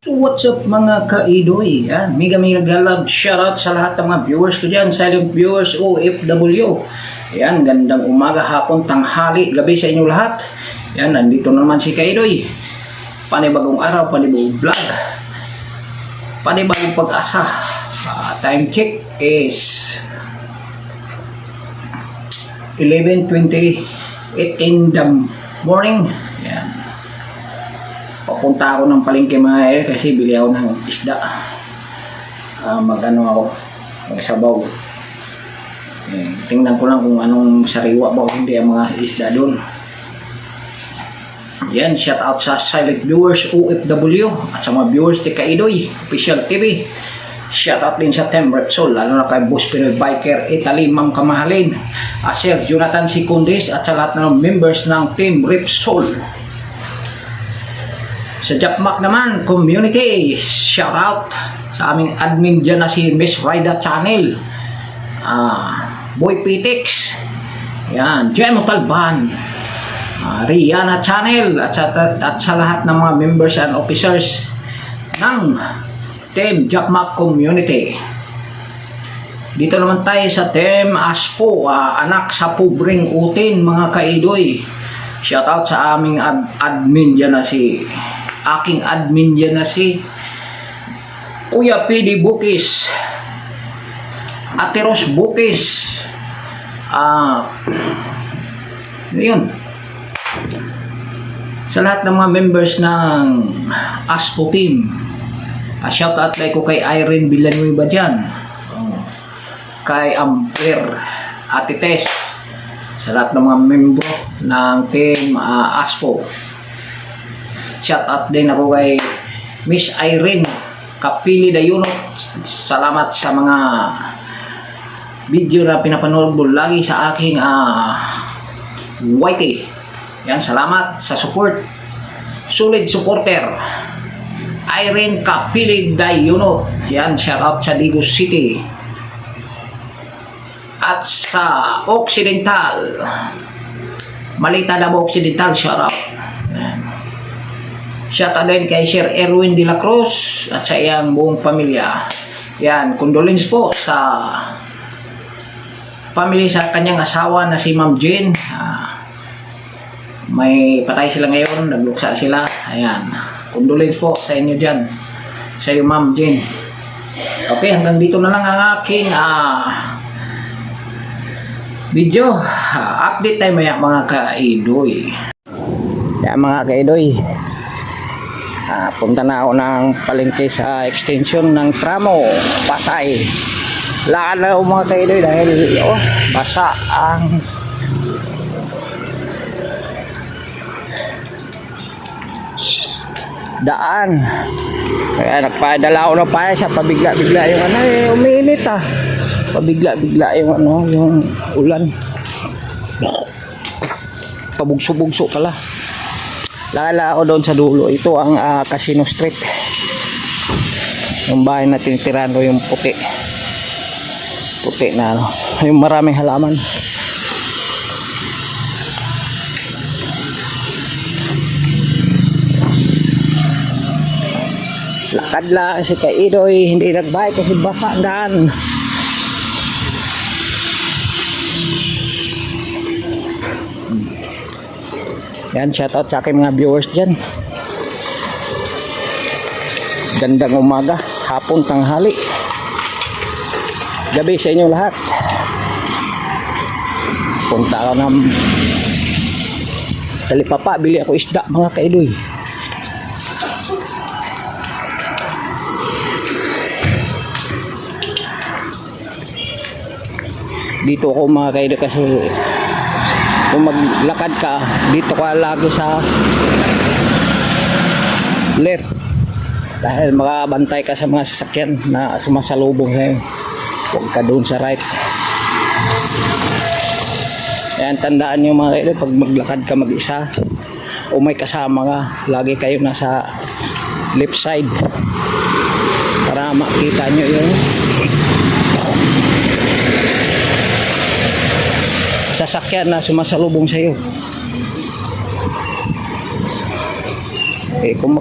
So what's up mga kaidoy? Yan, mega love shoutout sa lahat ng mga viewers ko dyan, silent viewers, OFW. Yan, gandang umaga, hapon, tanghali, gabi sa inyo lahat. Yan, nandito naman si Kaidoy. Panibagong araw, panibagong vlog, panibagong pag-asa. Time check is 11:28 in the morning. Yan. Papunta ako ng palengke mga kasi bili ako ng isda. Magano ako, magsabaw. Tingnan ko lang kung anong sariwa ba o hindi ang mga isda doon. Yan, shout out sa silent viewers OFW at sa mga viewers ni Kaidoy Official TV. Shout out din sa Team Repsol, lalo na kay Boss Pinoy Biker Italy, Ma'am Kamahalin, Sir Jonathan Secundis at sa lahat ng members ng Team Repsol. Sa Japmac naman, community, shout out sa aming admin dyan na si Miss Rida Channel, Boy Pitix, yan, Jemo Talban, Rihanna Channel, at sa lahat ng mga members and officers ng Team Japmac Community. Dito naman tayo sa Team Aspo, anak sa pobreng utin mga kaidoy. Shout out sa aming admin dyan na si aking admin yan na si Kuya PD Bukis, Ate Ros Bukis, yun, sa lahat ng mga members ng Aspo team. Shout out kay ko kay Irene Villanueva dyan, kay Amper, Ate Tess, sa lahat ng mga membro ng team Aspo. Shout out din ako kay Miss Irene Kapili Dayunot. Salamat sa mga video na pinapanood mo lagi sa aking YT. Yan, salamat sa support. Solid supporter Irene Kapili Dayunot. Yan, shout out sa Digos City. At sa Occidental, Malita Davao Occidental, shout out. Shout out din kay Sir Erwin de la Cruz at sa iyang buong pamilya. Yan, condolence po sa family sa kanyang asawa na si Ma'am Jane. May patay sila ngayon, nagluksa sila. Ayan, condolence po sa inyo dyan, sa iyo Ma'am Jane. Okay, hanggang dito na lang ang aking video. Update tayo maya mga kaidoy. Yan mga kaidoy, punta na ako ng palengke sa extension ng tramo Pasay. Lakad na ako mga kaidoy dahil basa ang daan. Kaya nagpadala ako ng paya sa pabigla-bigla yung umiinit pabigla-bigla yung yung ulan. Pabugso-bugso pala. Lala ako doon sa dulo. Ito ang Casino Street. Yung bahay na tinitirahan ko, yung puti. Puti na yung maraming halaman. Lakad lang si Kaidoy, hindi nagbayad kasi basa ang daan. Yan, shoutout sa aking mga viewers dyan. Gandang umaga, hapon, tanghali, gabi sa inyo lahat. Punta ako ng Talipapa, bili ako isda mga kaidoy. Dito ako mga kaidoy kasi kung maglakad ka dito ka lagi sa left dahil makabantay ka sa mga sasakyan na sumasalubong sa'yo. Huwag ka doon sa right. Ayan, tandaan nyo mga kaidoy, pag maglakad ka mag-isa o may kasama ka, lagi kayo nasa left side para makita nyo yung sasakyan na sumasalubong sa iyo. Kung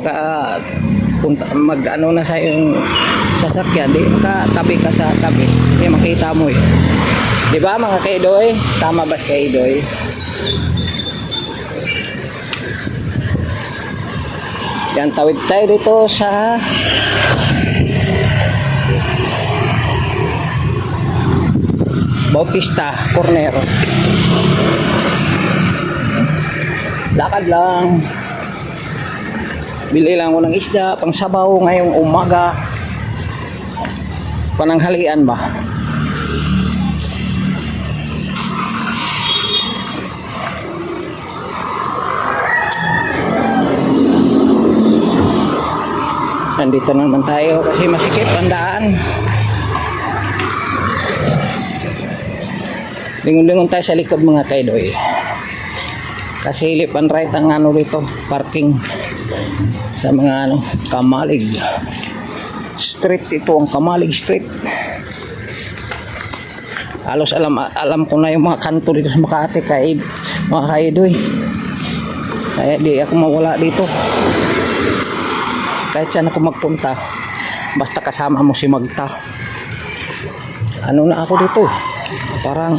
punta, mag ano na sa yung sasakyan, di makatabi ka sa tabi, di makita mo eh. Di ba mga kaidoy? Tama ba kaidoy? Yan, tawid tayo dito sa Bautista Corner. Lakad lang. Bili lang ako ng isda, pang sabaw ngayong umaga. Pananghalian ba? Nandito naman tayo kasi masikip ang daan. Lingon-lingon tayo sa likod mga kaidoy. Kasi left and right ang ano dito, parking sa mga ano, Kamalig Street. Ito ang Kamalig Street. Halos alam ko na yung mga kanto dito sa Makati mga kaidoy. Kaya di ako mawala dito. Kahit saan ako magpunta, basta kasama mo si Magta. Ano na ako dito eh, parang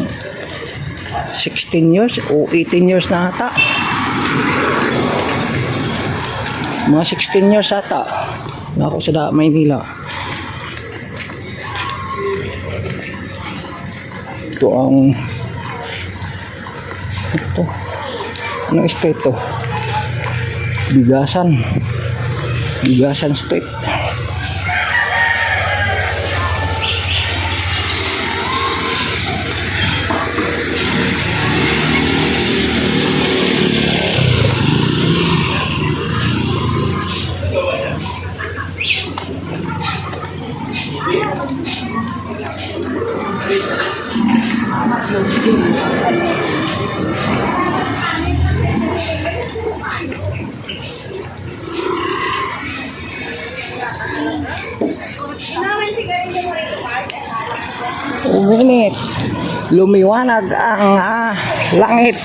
16 years o 18 years na ata. Mga 16 years ata na ako sa Maynila. Ito ang ito, anong street to? Bigasan Street. Uminit, lumiwanag ang langit.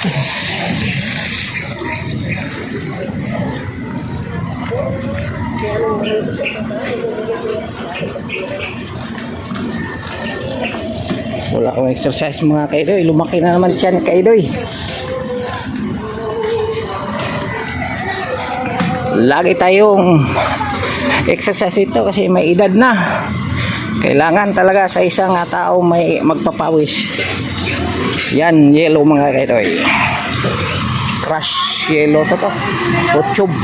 Wala akong exercise mga kaidoy, lumaki na naman siya ni kaidoy. Lagi tayong exercise dito kasi may edad na. Kailangan talaga sa isang tao may magpapawis. Yan, yellow mga kaidoy. Crush yellow to. O tube.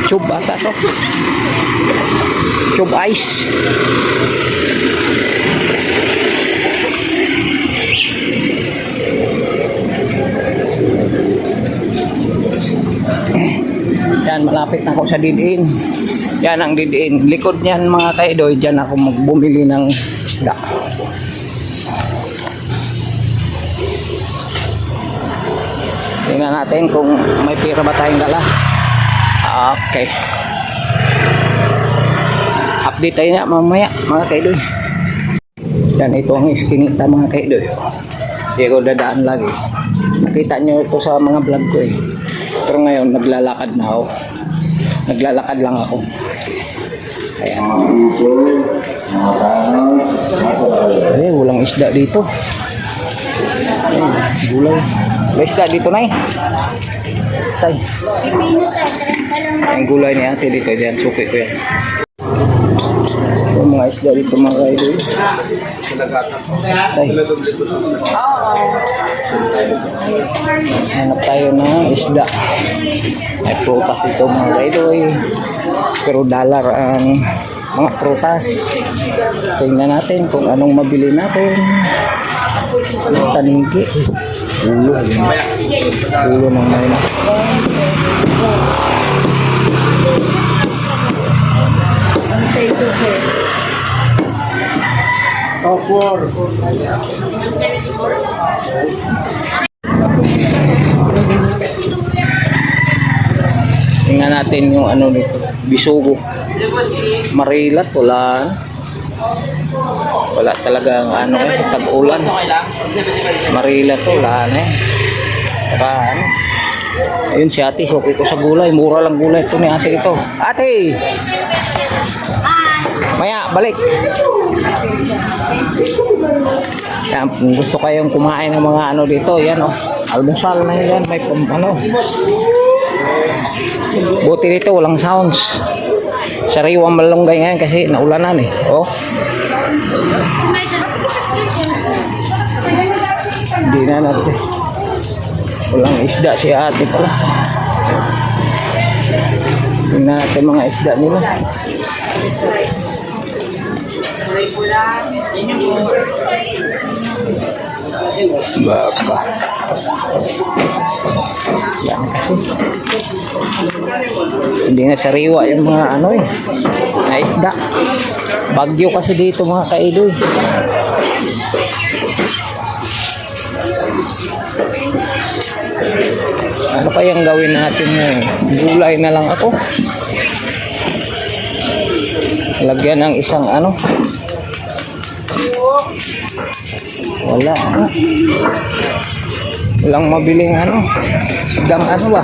Tube ata to. Tube ice. Yan, malapit na ako sa didiin. Yan ang didiin. Likod niyan mga kaidoy, dyan ako magbumili ng isda. Tingnan natin kung may pira ba tayong dala. Okay. Update tayo nga mamaya mga kaidoy. Yan, ito ang iskinita mga kaidoy. Hindi ko dadaan lagi. Nakita nyo ito sa mga vlog ko eh. Pero ngayon naglalakad na ako. Naglalakad lang ako. Ayan. Eh, walang isda dito. Ayan, gulay. May isda dito na eh. Tay. Ang gulay ni ate dito. Diyan, suki ko yan. Mga isda dito mga kaidoy. Tay. Hanap tayo ng isda. May prutas ito mga kaidoy. Pero dollar ang mga prutas. Tingnan natin kung anong mabili natin. Tanigi. Ulo. Ulo ng mayna. Tingnan natin yung ano dito, bisugo. Marilat, wala talaga ano eh, tag-ulan. Marilat, wala na eh. Saka ano, ayun si ate, okay ko sa gulay, mura lang gulay ito ni ate ito. Ate! Maya, balik. Yan, kung gusto kayong kumain ng mga ano dito, yan oh. Almusal na yan, may ano. Buti dito, walang sounds. Sariwang malunggay ngayon kasi naulanan eh. Oh. Hindi na natin. Walang isda si ate pala. Tingnan natin mga isda nila. Baka. Yan kasi. Hindi na sariwa yung mga ano eh. Na isda. Bagyo kasi dito mga kaidoy. Ano kayang gawin natin ngayon? Gulay na lang ako. Lagyan ng isang ano. Wala. Walang mabiling ano. Sidang ano ba?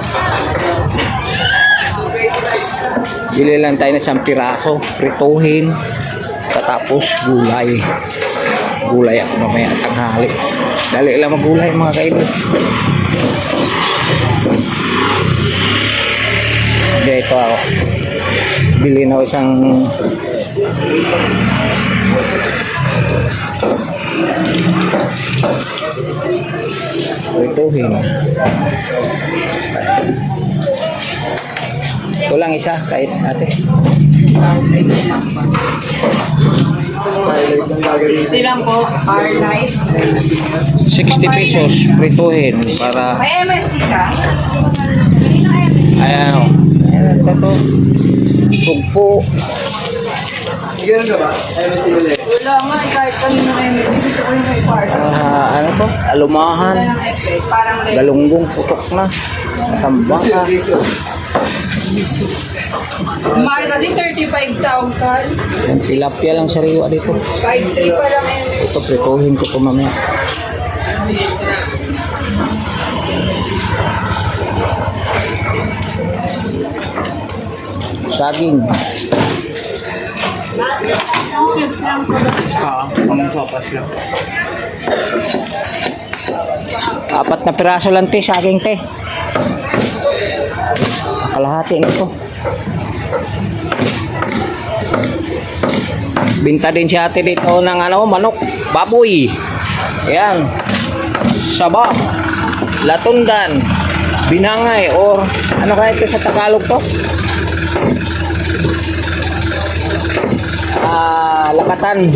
Bili lang tayo ng isang piraso. Prituhin. Tapos gulay. Gulay ako mamaya tanghali. Dali lang magulay mga kaibigan. Dito ako. Bili na ako isang prituhin. Ito lang isa kahit ate. Hindi lang po. R-Light. 60 pesos prituhin para May MSC ka? ayan o. Ayan ito. Sugpo. Ganun ka ba? MSC ulit. Wala nga, kahit kanino MSC. Gusto ko yung may part. Ano to? Alumahan. Wala ng effect. Parang late. Galunggong putok na. Tambang na. Mahal kasi 35,000. Yung tilapia lang sariwa dito. 5,300 pa lang MSC. Ito prituhin ko ito mamaya. Saging. Pamangpapas lang. 4 na piraso lang te, saging te. Kalahati nito. Binta din si ate dito ng ano, manok, baboy. Ayan. Saba. Latundan. Binangay or ano kaya ito sa Tagalog to? Lakatan.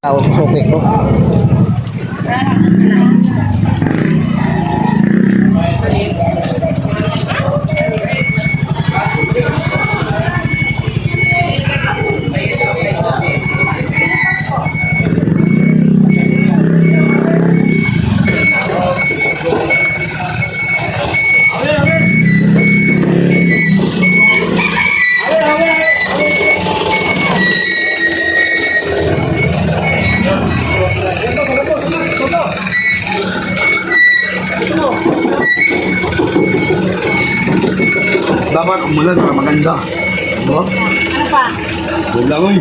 Tawag sa suki ko. Dapat umulan para maganda. Ano? Ano pa? Huwag lang uy.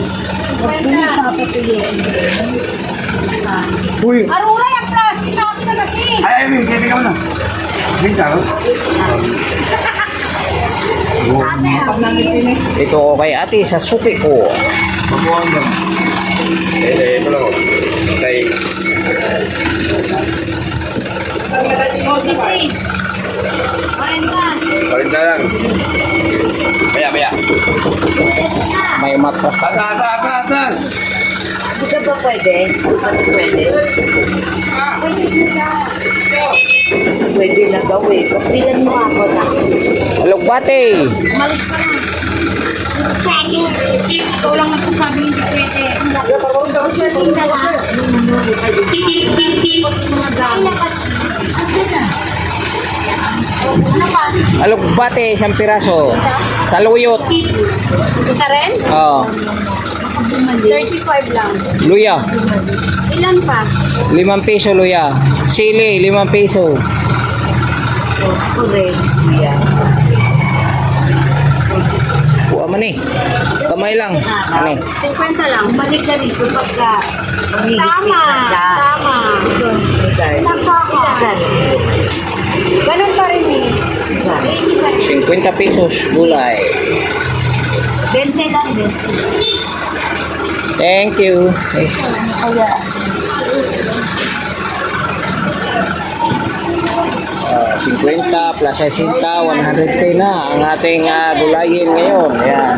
Uy! Aruray ang plastic na akin na kasi. Ay, Emil, kaya ka mo na. Drink ka, no? Ito ko kay ate sa suki ko. Mabuhan lang. Ito lang. Okay. O, Titi. Kain ka. Palit na lang. Baya. May matras. Atas! Hindi ka ba pwede? Ano pwede? Pwede na gawin. Pagpilan mo ako na. Alugbate. Umalis ka na. Pwede. Ikaw lang nagsasabi hindi pwede. Pwede na lang. Tapos mga gamit. Ano pa? Alugbate, isang piraso. Saluyot. Isa rin? Oh. 35 lang. Luya. Ilan pa? 5 piso luya. Sili, 5 piso. Correct. Kuha man eh. Kamay lang. Ano eh. 50 lang. Balik ka dito pagka tama. Tama. Nagkaka. Ganun pa rin eh. 50 pesos gulay. 20 lang din. Thank you. Eh, Kaya. 50 plus 60, 110 na ang ating gulayin ngayon. Ayan.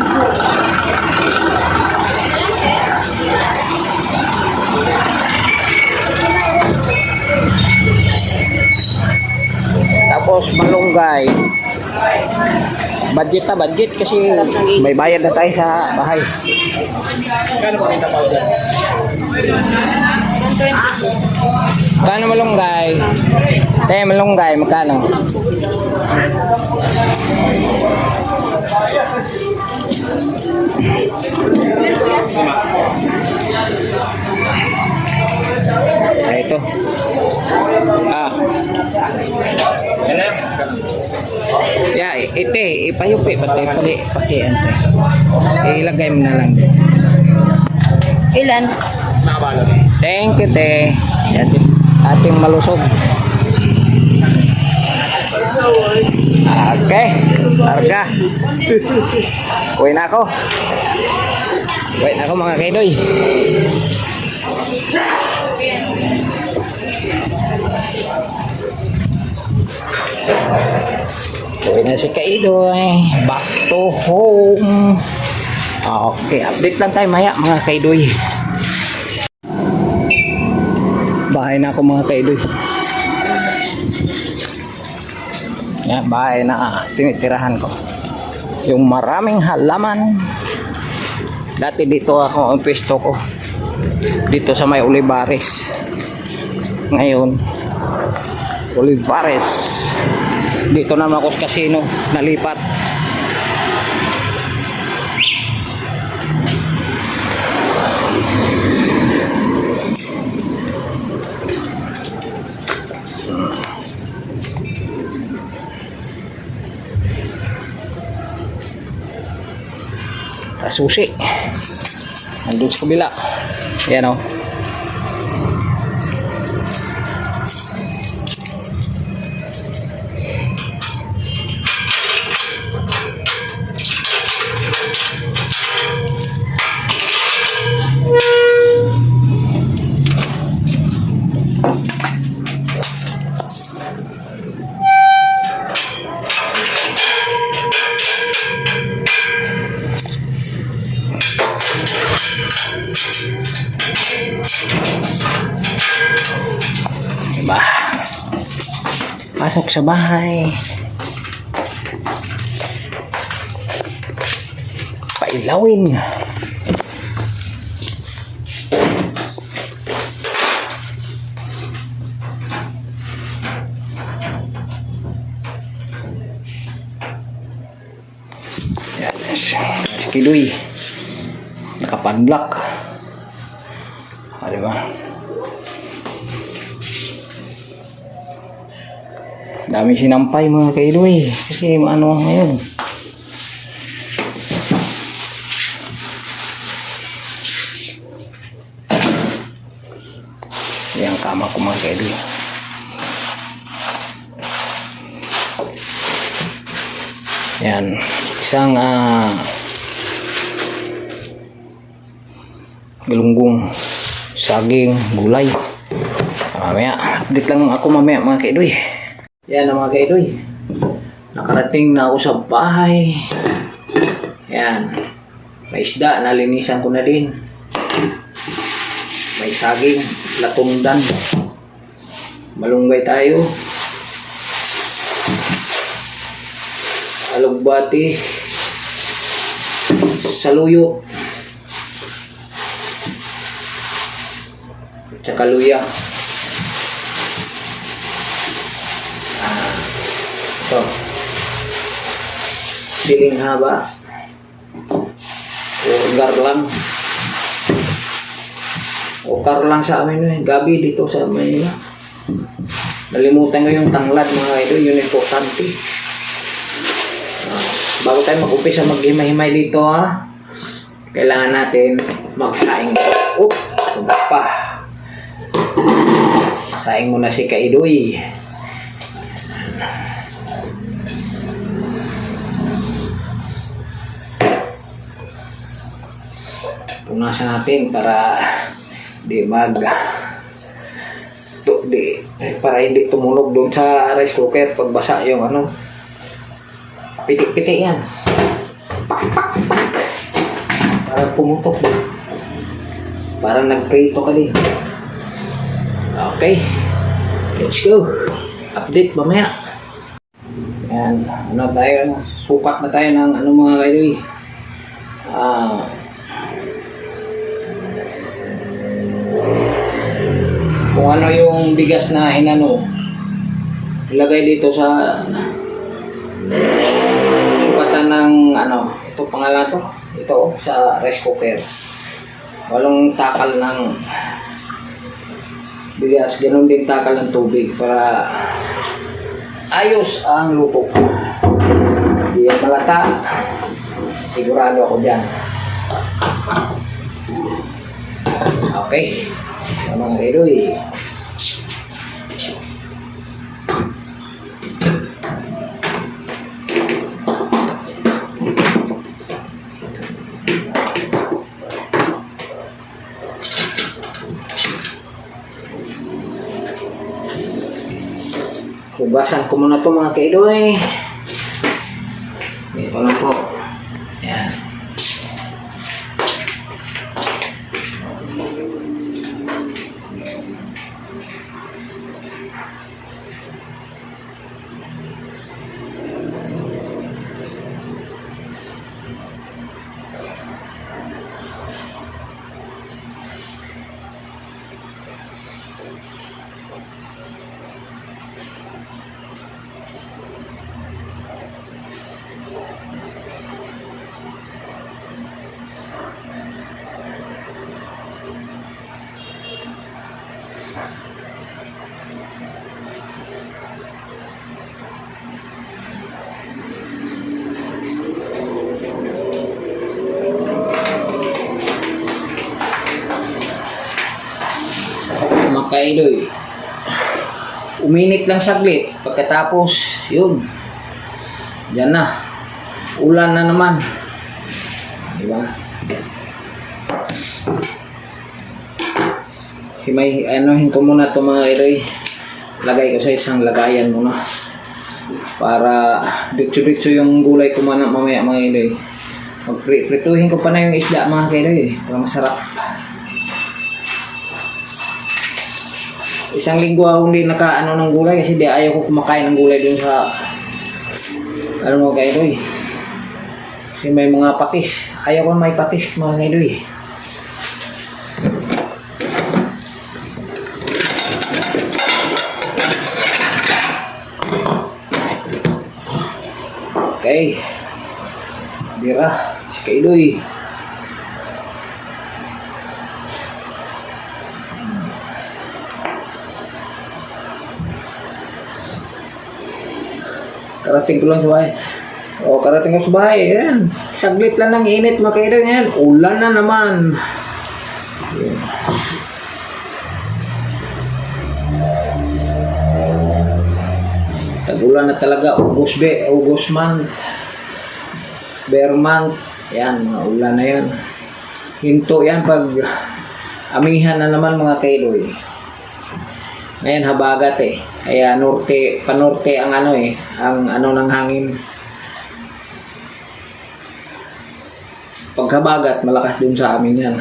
Tapos malunggay. Budget kasi may bayad na tayo sa bahay. Kano malunggay? Malunggay, magkano? Ito. Ya, ite, ipayupi pati ante. Ilagay mo na lang din. Ilan? Thank you, te. Yan, ating malusog. Okay, larga. Uwi na ako. Mga kaidoy. Uwi na si kaidoy. Back to home. Okay, update lang tayo maya mga kaidoy. Bahay na ako mga kaidoy. Yan, bahay na tinitirahan ko. Yung maraming halaman. Dati dito ako ang pwesto ko. Dito sa may Olivares. Ngayon, Olivares. Dito naman ako sa casino. Nalipat. Susi nandun sa kabila. Yan o. Diba? Pasok sa bahay. Pailawin. Yan. Si Kidoy. Nakapadlock. Diba? Dami sinampay mga kaidoy kasi ano ngayon. Yan kama ko mga kaidoy. Yan isang galunggong saging gulay. Mamaya update lang ako mamaya mga kaidoy. Yan ang mga kaidoy. Nakarating na ako sa bahay. Yan. May isda, nalinisan ko na din. May saging, latundan. Malunggay tayo. Alugbati. Saluyo. Tsaka luya. Ito. Diling haba. Ukar lang. Ukar lang sa amin eh. Gabi dito sa Manila. Nalimutan ko yung tanglad mga idol. Yun importante. Bago tayo mag-umpisa maghimay-himay dito ha. Kailangan natin magsaing. Pa. Saing muna si Kaidoy. Punasan natin para para hindi tumunog doon sa rice cooker pag basa yung ano. Pitik-pitik yan. Para pumutok. Para nagprito ka din. Okay. Let's go. Update mamaya. Yan. Ano tayo? Sukat na tayo ng ano mga kaidoy. Kung ano yung bigas na inano, ilagay dito sa sukatan ng ano, ito pangalan to. Ito sa rice cooker. Walang takal ng bigas, ganun din takal ng tubig para ayos ang luto. Hindi yan malata. Sigurado ako dyan. Okay. Mga kaidoy. Hugasan ko muna ito mga kaidoy. Ito lang po. Yan. Mga kaidoy, uminit lang saglit pagkatapos yun, dyan na, ulan na naman, diba? Anuhin ko muna ito mga kaidoy, lagay ko sa isang lagayan muna para ditso-ditso yung gulay ko mamaya mga kaidoy. Magprituhin ko pa na yung isda mga kaidoy para masarap. Isang linggo ako hindi nakaano ng gulay kasi di ayaw ko kumakain ng gulay dun sa ano mga kaidoy. Kasi may mga patis. Ayaw ko may patis mga kaidoy. Okay. Bira. Si kaidoy. Karating ko lang sa bahay. Karating ko sa bahay. Ayan. Saglit lang ng init mga kaidoy. Ayan. Ulan na naman. Ayan. Tag-ulan na talaga. August month. Bear month. Ayan. Mga ulan na yan. Hinto yan pag amihan na naman mga kaidoy. Ngayon habagat eh. Kaya panorte ang ano eh, ang ano ng hangin. Pag habagat, malakas dun sa amin yan.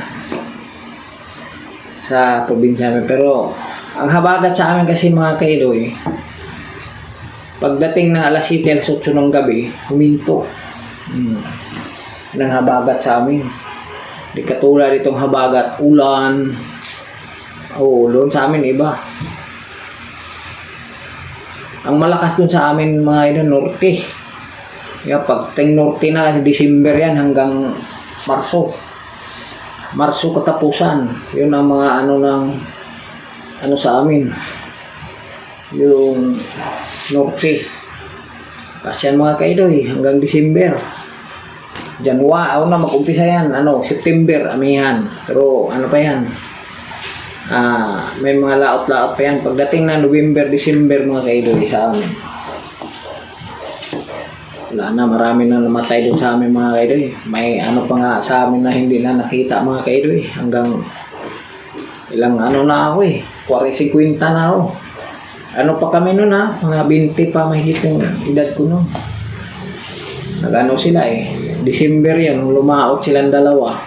Sa probinsya namin. Pero ang habagat sa amin kasi mga kaidoy, pagdating ng alas 7, alas 8 ng gabi, huminto. Ang habagat sa amin. Di katulad itong habagat, ulan. Doon sa amin iba. Ang malakas dun sa amin mga idol, norte. Yan, pag norte na, December yan hanggang Marso. Marso katapusan. Yun ang mga ano sa amin. Yung norte. Kasi yan mga kaidoy, hanggang December. January, na mag-umpisa yan, September, amihan. Pero ano pa yan? May mga laot-laot pa yan. Pagdating na November, December mga kaidoy sa amin. Wala na, marami na namatay doon sa amin mga kaidoy. May ano pa nga sa amin na hindi na nakita mga kaidoy. Hanggang ilang na ako 40-50 na ako. Ano pa kami noon mga 20 pa mahigit yung edad ko noon. Nagano sila December yan, lumaot silang dalawa.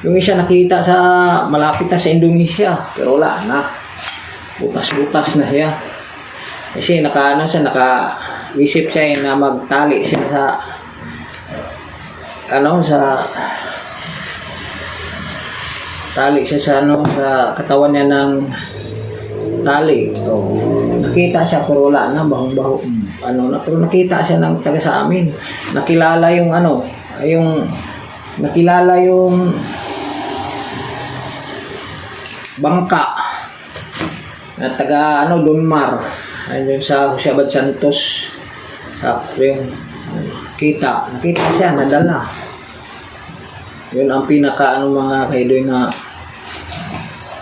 Yung isa nakita sa malapit na sa Indonesia, pero wala na. Butas-butas na siya. Kasi naka-isip siya na magtali siya sa tali siya sa sa katawan niya ng tali. Nakita siya pero wala na, bahong-baho. Pero nakita siya ng taga sa amin. Nakilala yung nakilala yung bangka na taga Donmar. Ayun sa Jose Abad Santos. Sa yung nakita siya, nadala. Yun ang pinaka mga kaidoy na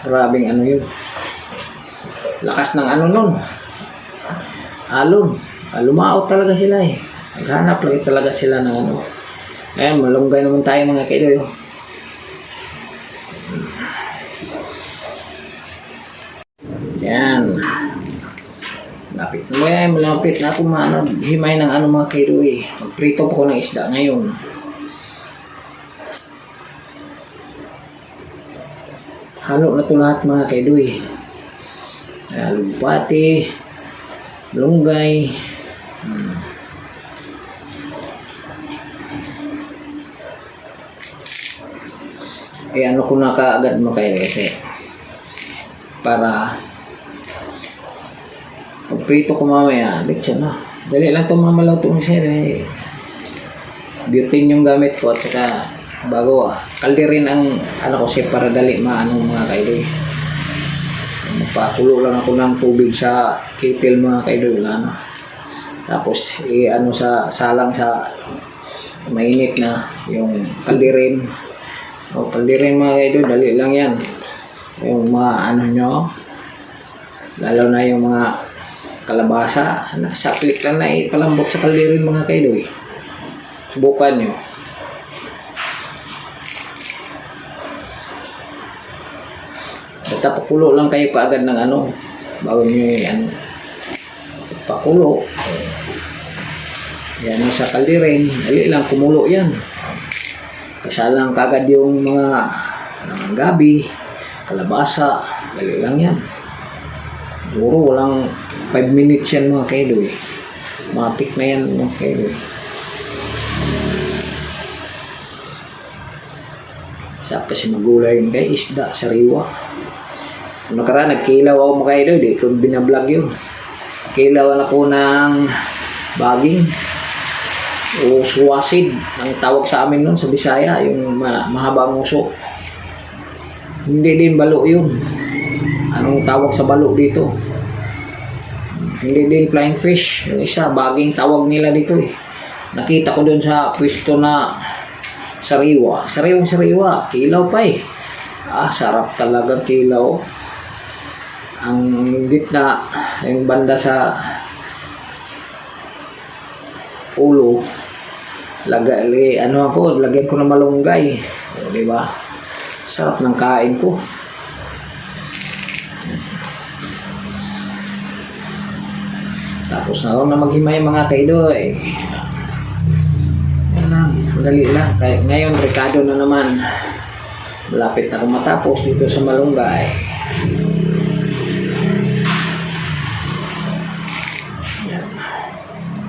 grabing yun. Lakas ng nun. Alon. Lumaot talaga sila Naghanap lagi talaga sila ng Ayan, malunggay naman tayo mga kaidoy. Yan. Malapit na ako himay ng mga kaidoy. Magprito pa ko ng isda ngayon. Halo na ito lahat mga kaidoy. Lumpati, malunggay. Ko na kaagad mo kayo kasi para pagprito ko mamaya, lechon na. Dali lang itong mamalaw itong siya butane yung gamit ko at saka bago kalderin ang kasi para dali mga kaidoy. Magpakulo lang ako ng tubig sa kettle mga kaidoy, wala na. Tapos sa salang sa mainit na yung kalderin. Kalderin mga kaidoy, dali lang yan. Yung mga nyo, lalo na yung mga kalabasa, nakasaklik lang na palambot sa kalderin mga kaidoy. Subukan nyo. Basta pakulo lang kayo kaagad ng bago nyo pakulo. Yan sa kalderin, dali lang kumulo yan. Kasalang kagad yung mga gabi, kalabasa, dali lang yan. Siguro walang 5 minutes yan mga kaidoy. Matik na yan mga kaidoy. Sa kasi magulay yun kay isda, sariwa. Nakaraan, nagkilaw ako mga kaidoy, di ko binablog yun. Kilawan ako ng baging o suwasid ang tawag sa amin nun sa Bisaya, yung mahabang uso. Hindi din balo yun. Anong tawag sa balo dito? Hindi din flying fish. Yung isa, baging tawag nila dito Nakita ko dun sa pwesto na sariwa. Sariwa. Kilaw pa sarap talagang kilaw. Ang gitna, yung banda sa ulo, lagyan ko ng malunggay. Di ba? Sarap ng kain ko. Tapos na ako na maghimay mga kaidoy. Yan lang, madali lang. Kaya ngayon, Ricardo na naman. Malapit na akong matapos dito sa malunggay. Yan.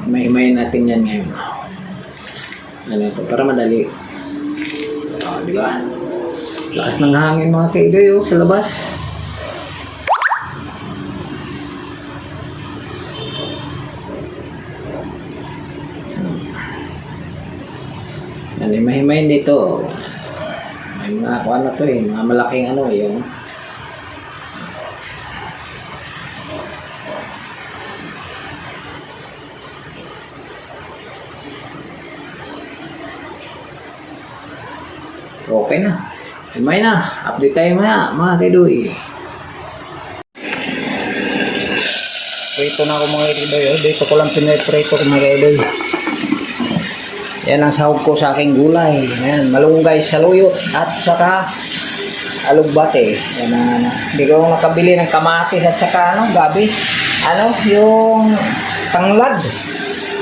May natin yan ngayon. Ito, para madali. Di ba? Lakas ng hangin mga kaidoy sa labas. Yan, himay-himayin dito. May mga ano to eh, mga malaking ano yung okay na. Himay na. Update tayo maya, mga kaidoy. Prito na ako mga kaidoy. Oh. Dito ko lang piniprito mga kaidoy. Yan ang sahog ko sa aking gulay. Yan, malunggay sa luyot at saka alugbate. Yan ang hindi ko nakabili ng kamatis at saka ano, gabi. Ano, yung tanglad.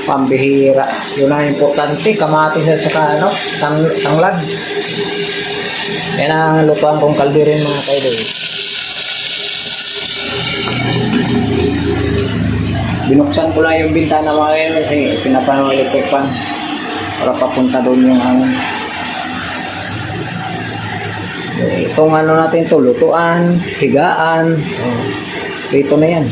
Pambihira. Yun ang importante, kamatis at saka ano, tanglad. Yan ang lutuan kong kalderin mga kaidoy. Binuksan ko lang yung bintana mga kaidoy kasi pinapanood electric fan. Para papunta doon yung hangin. Itong ano natin to, lutuan, higaan. Dito na yan.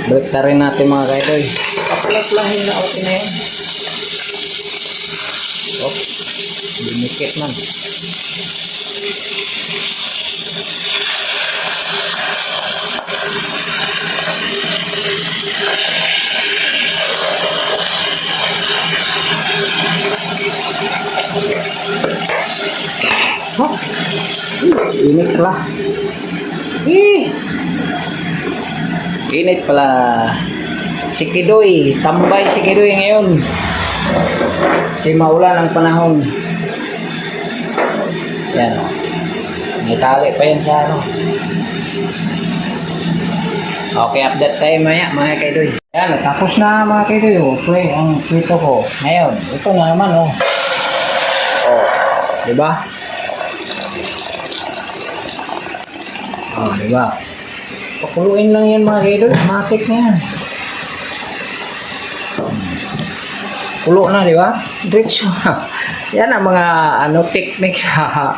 Balik na rin natin mga kaidoy. Paplaplahin na okay na yan. Oh, binikit man. Oh, init pala. Init pala. Si Kidoy, tambay si Kidoy ngayon. Si maulan ang panahon. Yan. May tali pa yan sa ano. Okay, update tayo maya mga kaidoy. Yan, tapos na mga kaidoy. Oh, ang prito ko. Ngayon, ito na naman oh. Oh, diba? Oh, diba? Pakuluin lang yan mga kaidoy. Matik na yan. Kulo na, di ba? Diretso. Yan ang mga ano technique sa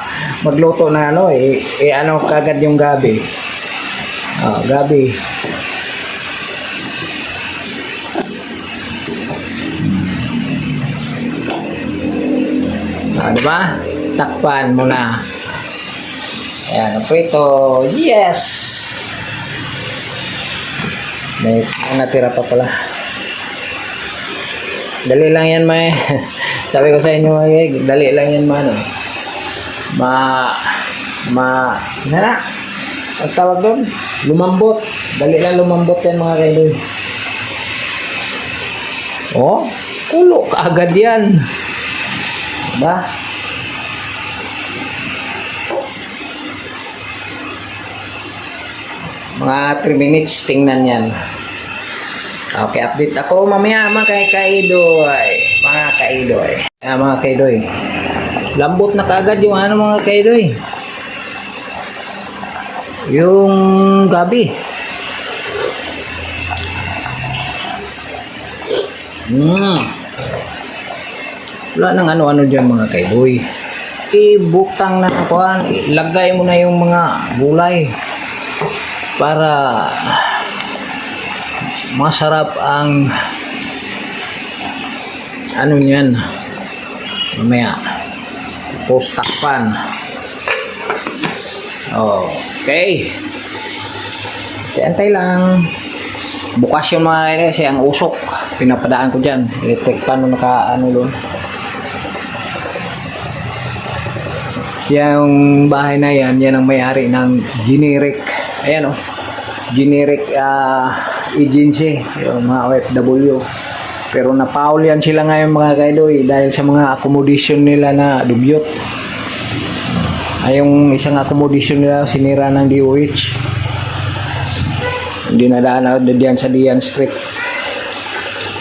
magluto na ano ano kagad yung gabi. Gabi. Di ba? Takpan mo na. Ayan, ang prito. Yes! May natira pa pala. Dali lang yan, may. Sabi ko sa inyo, dali lang yan, man. Nara. Ang tawag doon? Lumambot. Dali lang lumambot yan, mga kaidoy. Oh, kulo kaagad yan. Diba? Mga 3 minutes, tingnan yan. Okay, update ako mamaya mga kaidoy. Mga kaidoy. Mga kaidoy. Lambot na kaagad yung ano mga kaidoy. Yung gabi. Wala nang ano-ano dyan mga kaidoy. Ibutang na nakuhan. Ilagay mo na yung mga gulay. Para masarap ang ano niyan mamaya post takpan. Okay, antay lang bukas yung mga kasi ang usok pinapadaan ko dyan electric pan naka ano doon yung bahay na yan ang may-ari ng generic ayan generic agency, yung mga OFW. Pero napaul yan sila ngayon mga kaidoy dahil sa mga accommodation nila na dugyot. Yung isang accommodation nila sinira ng DOH. Hindi nadaan diyan sa Dian Street.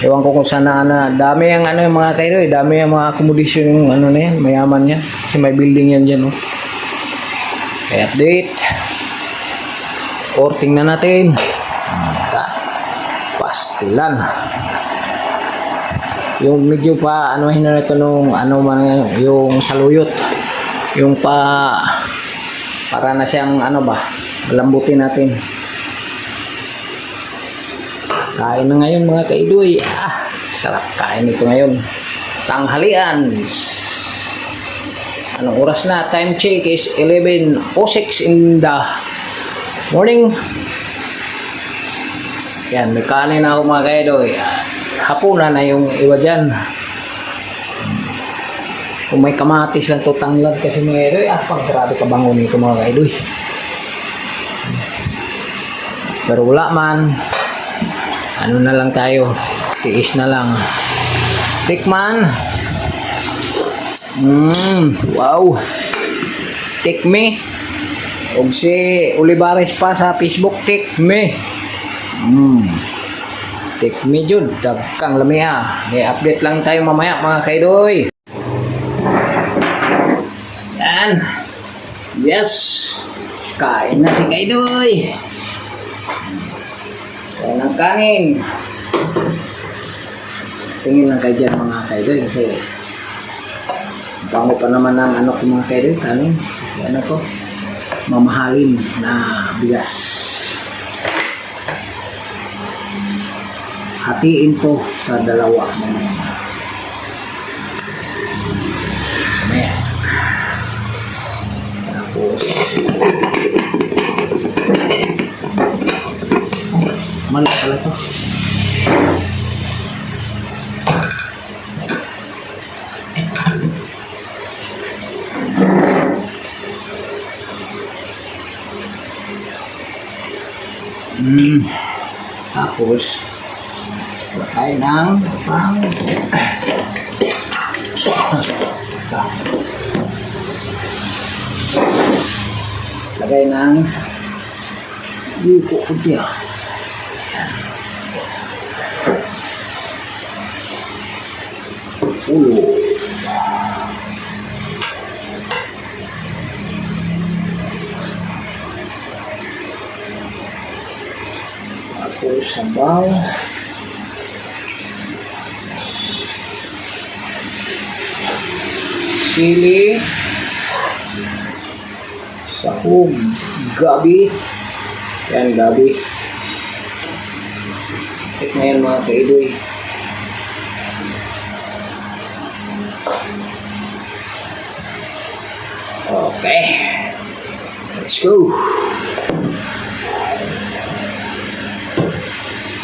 Ewan ko kung sana na dami ang ano yung mga kaidoy, dami ang mga accommodation yung ano na yan, mayaman yan. Kasi may building yan dyan. Kaya update. Or tingnan natin. Pastilan. Yung medyo pa ano na ito nung ano man yung saluyot. Yung Para na siyang ano ba, lambutin natin. Kain na ngayon mga kaidoy. Sarap kain ito ngayon. Tanghalian. Anong oras na? Time check is 11:06 in the morning. Yan, may kanin na ako mga kaidoy. Hapunan na yung iwa dyan. Kung may kamatis lang to tanglad kasi mga kaidoy, grabe kabango nito mga kaidoy. Pero wala man, ano na lang tayo, tiis na lang. Tikman. Wow. Take me. Og si Olivares pa sa Facebook, take me. Take me jud, dagkang lamia. May update lang tayo mamaya mga kaidoy. Yan. Yes. Kain na si kaidoy. Kain ng kanin. Tingin lang kayo dyan mga kaidoy kasi bango pa naman ng ano ko mga kaidoy, kanin. Kasi ano ko, mamahalin na bigas. Hatiin ko sa dalawa. Ayan. Tapos malak pala to. Tapos lagay ng lagay ng yuko ko diya. Ulo. Tapos sabaw. Sili. Sahog. Gabi. Yan, gabi. Ito na yan mga kaidoy. Okay. Let's go.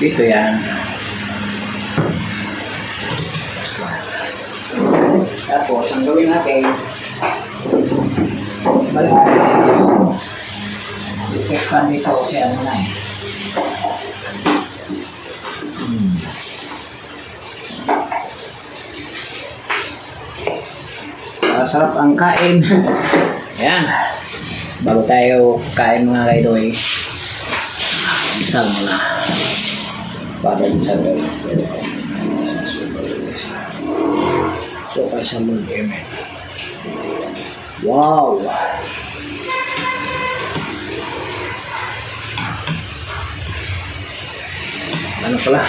Dito yan. Tapos, ang gawin natin, balik natin yung check pan dito kasi ano na eh. Sarap ang kain. Ayan. Bago tayo kain mga kaidoy, isang muna. Para isang gawin. So, kaya sa mga amen. Wow! Ano pala?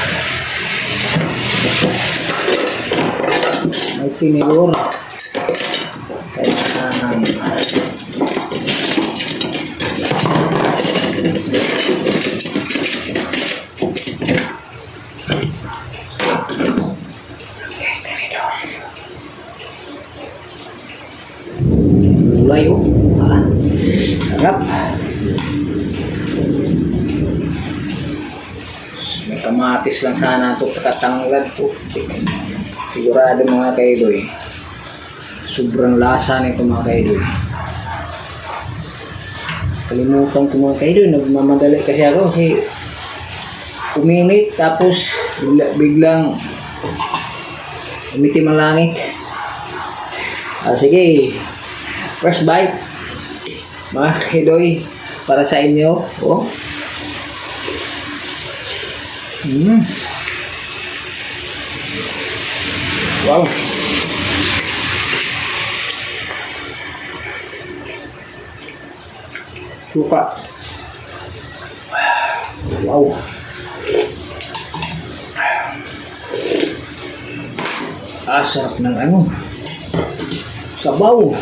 May tinidor. Kailangan mulai harap may kamatis lang sana ito patatanglad po sigurado mga kaidoy sobrang lasa nito mga kaidoy. Kalimutan ko mga kaidoy, nagmamadali kasi ako kasi uminit tapos biglang umitim ang langit. Sige, first bite mga kaidoy para sa inyo. Oh. Wow. Suka. Wow. Sarap ng ano. Sabaw.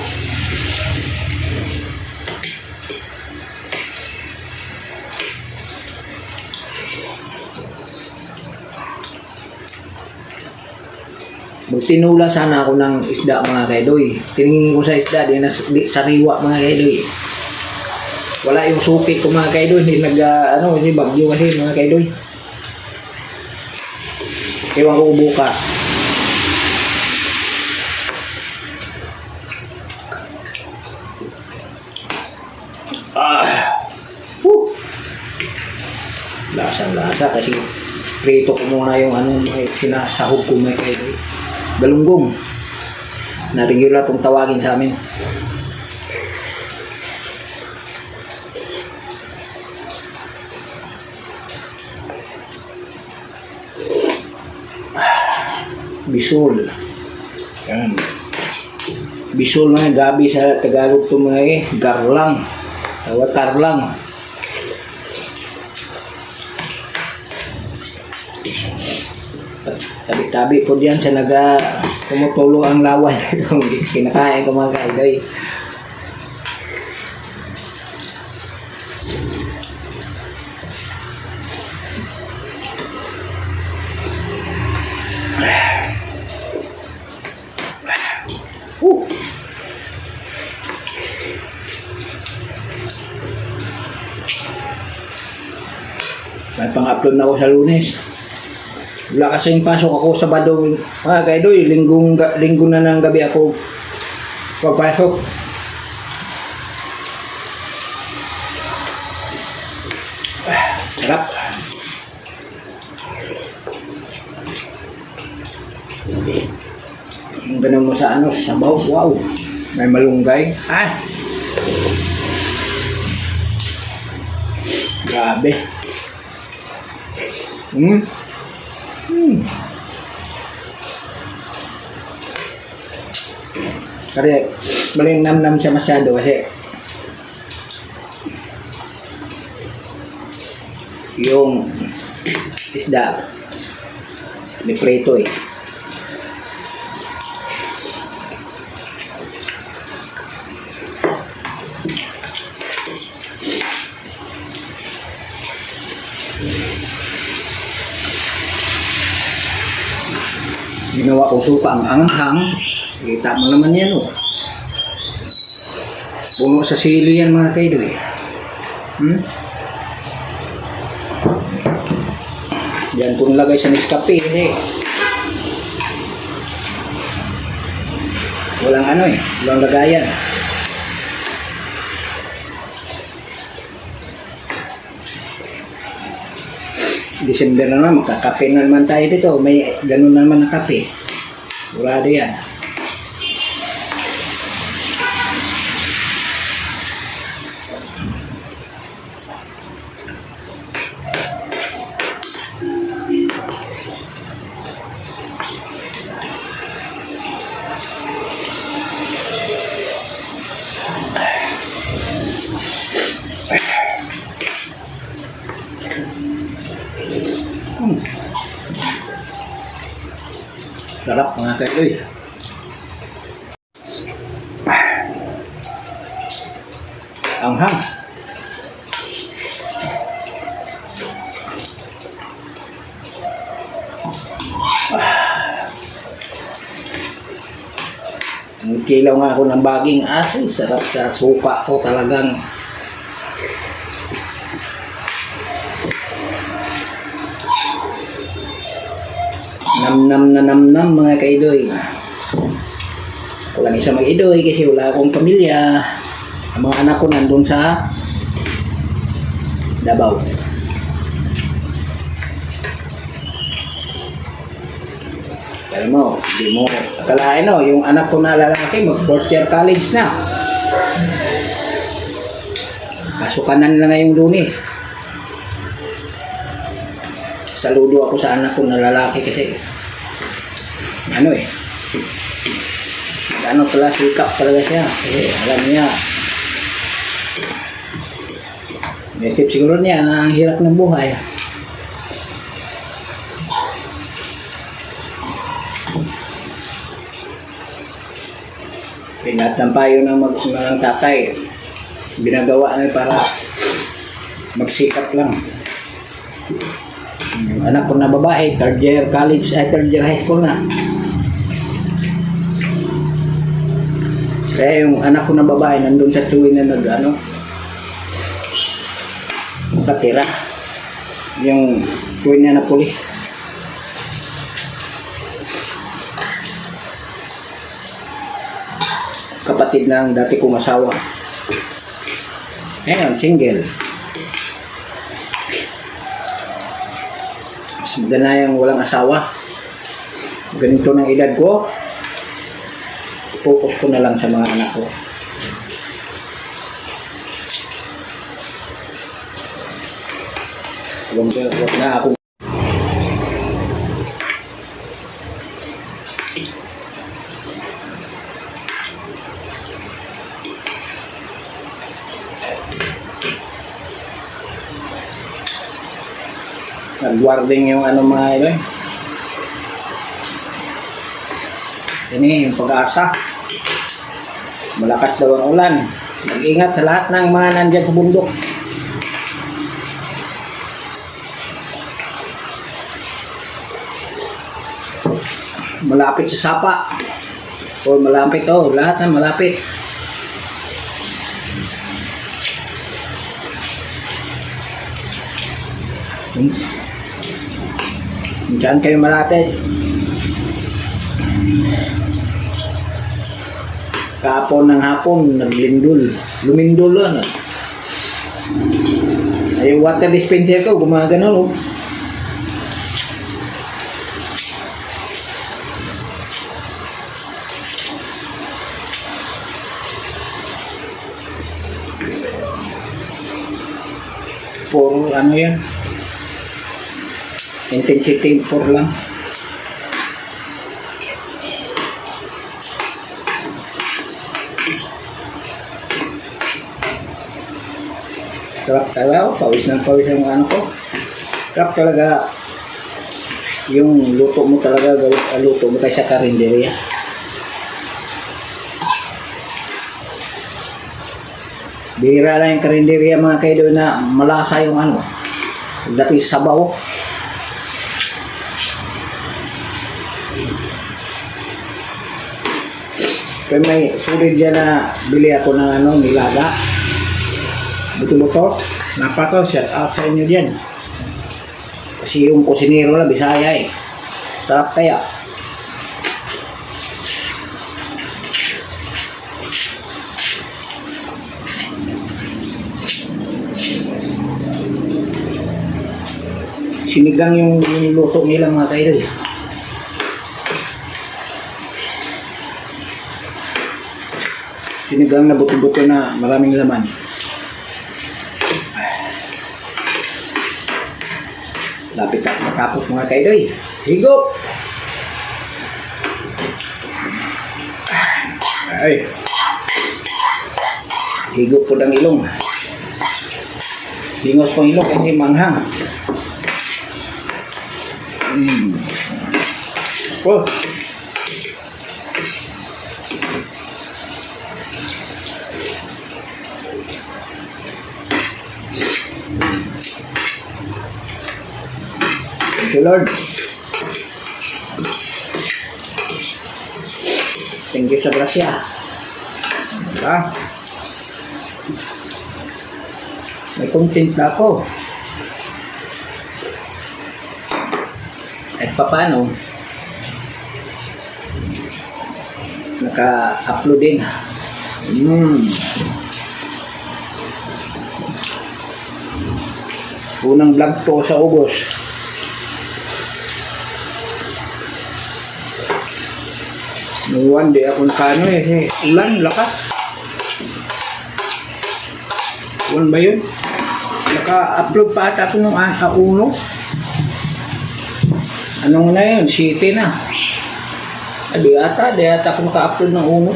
Tinula sana ako ng isda mga kaidoy. Tiningin ko sa isda, di sariwa mga kaidoy. Wala yung suki ko mga kaidoy. Hindi kasi bagyo kasi mga kaidoy. Ewan ko bukas. Lasang-lasa kasi prito ko muna yung sinasahog ko may kaidoy. Galunggong na regular pong tawagin sa amin. Bisol. Yan. Bisol mga gabi sa Tagalog to mga garlang. Tawag karlang. Tabi-tabi po diyan sa tumutulo ang laway. Kinakain ko mga kaidoy. May pang-upload na ako sa Lunes. Wala kasing pasok ako Sabado. Kaidoy, linggo na ng gabi ako pagpasok. Sarap. Yung ganun mo sa sa sabaw. Wow. May malunggay. Grabe. Kasi malinamnam siya masyado kasi yung isda may prito eh. Ginawa ko suka ang anghang. Kita mo naman yan puno sa sili yan mga kaidoy. Diyan kung lagay sa Nescafe kasi walang walang lagayan. December na naman, magkakape na naman tayo dito. May ganun na naman na kape. Burado yan. Sarap mga kaidoy. Anghang. Kilaw nga ako ng baging asin. Sarap sa suka ko talagang. Namnam mga kaidoy. Walang isa mag-idoy kasi wala akong pamilya. Ang mga anak ko nandun sa Davao. Pero hindi mo akalain yung anak ko na lalaki mag-fourth year college na. Kasukanan na ngayong Lunes. Saludo ako sa anak ko na lalaki kasi pala sikap talaga siya kasi alam niya isip siguro niya na ang hirap ng buhay. Pinatampayo ng tatay, ginagawa na para magsikap lang. Yung anak ko na babae, third year college, third year high school na. Kaya yung anak ko na babae nandun sa tuwing na nakatira. Yung tuwing na pulis. Kapatid ng dati kong asawa. Ngayon, single. Mas maganda yung walang asawa. Ganito ng edad ko, focus ko na lang sa mga anak ko. Huwag na ako. Nag-warding yung ano mga ilo. Ini yung pag-asa. Malakas daw ang ulan. Mag-ingat sa lahat ng mga nandyan sa bundok. Malapit sa sapa. O malapit to. Lahat na malapit. Diyan kayo malapit. Kahapon ng hapon, naglindol. Lumindol ano. Ay, yung water dispenser ko, gumagano. Oh. Puro ano yan. Intensity 4 lang. Sarap talaga, pawis ng pawis ang ano ko. Sarap talaga yung luto mo talaga, luto mo tayo sa karinderya. Bihira lang yung karinderya mga kayo doon na malasa yung ano, dati sabaw. Kaya may sulit dyan na bili ako ng ano, nilaga. Buto-buto. Napako, shout out sa inyo dyan. Kasi yung kusinero lang, Bisaya eh. Sarap kaya. Sinigang yung luto nila mga kayo eh. Sinigang na buto-buto na maraming laman. Lapit ako matapos mga kaidoy. Higop! Ay. Higop po ng ilong. Hingos pong ilong kasi manghang. Oh. Thank you, Lord. Thank you sa grasya. Diba? May content na ako. At paano, naka-upload din. Unang vlog to sa August. One day ako nakano eh, ulan, lakas. Ulan ba yun? Naka-upload pa ata ako nung uno. Anong na yun? City na. Di ata ako naka-upload ng uno.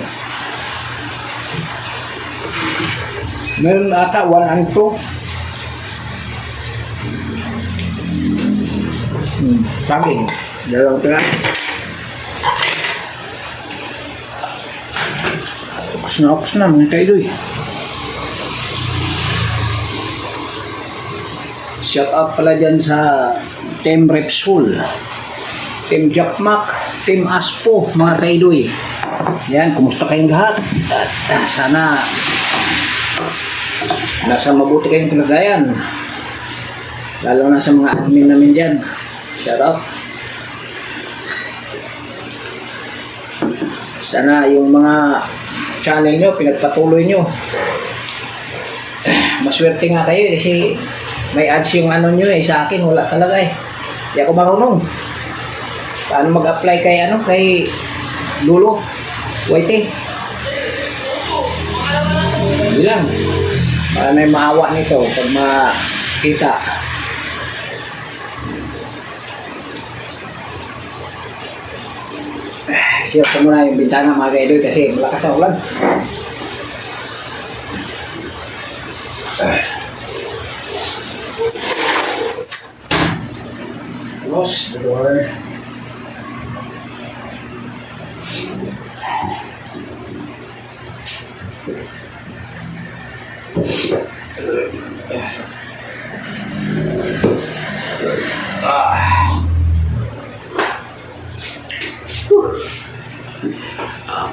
Meron ata 1 and 2. Saging. Dalawang tira. Oks na mga kaidoy. Shout out pala dyan sa Team Repsol, Team Jack Mac, Team Aspo, mga kaidoy. Yan, kumusta kayong lahat? At sana nasa mabuti kayong kalagayan. Lalo na sa mga admin namin dyan. Shout out. Sana yung mga channel nyo, pinagpatuloy nyo. Maswerte nga kayo kasi may ads yung ano nyo sa akin wala talaga Hindi ako marunong. Paano mag-apply kay kay Lulo Waite? Hindi lang. Para may maawa nito pag makita. Siyot ko muna yung bintana mga kaidoy kasi malakas ang ulan. Close the door.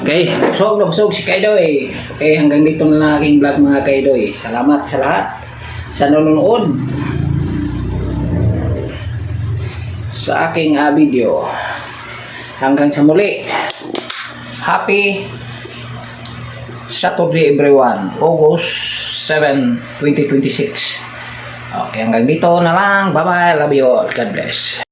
Okay, busog si Kaidoy. Okay, hanggang dito na lang aking vlog mga Kaidoy. Salamat sa lahat sa nanonood sa aking video. Hanggang sa muli. Happy Saturday everyone. August 7, 2026. Okay, hanggang dito na lang. Bye-bye. Love you all. God bless.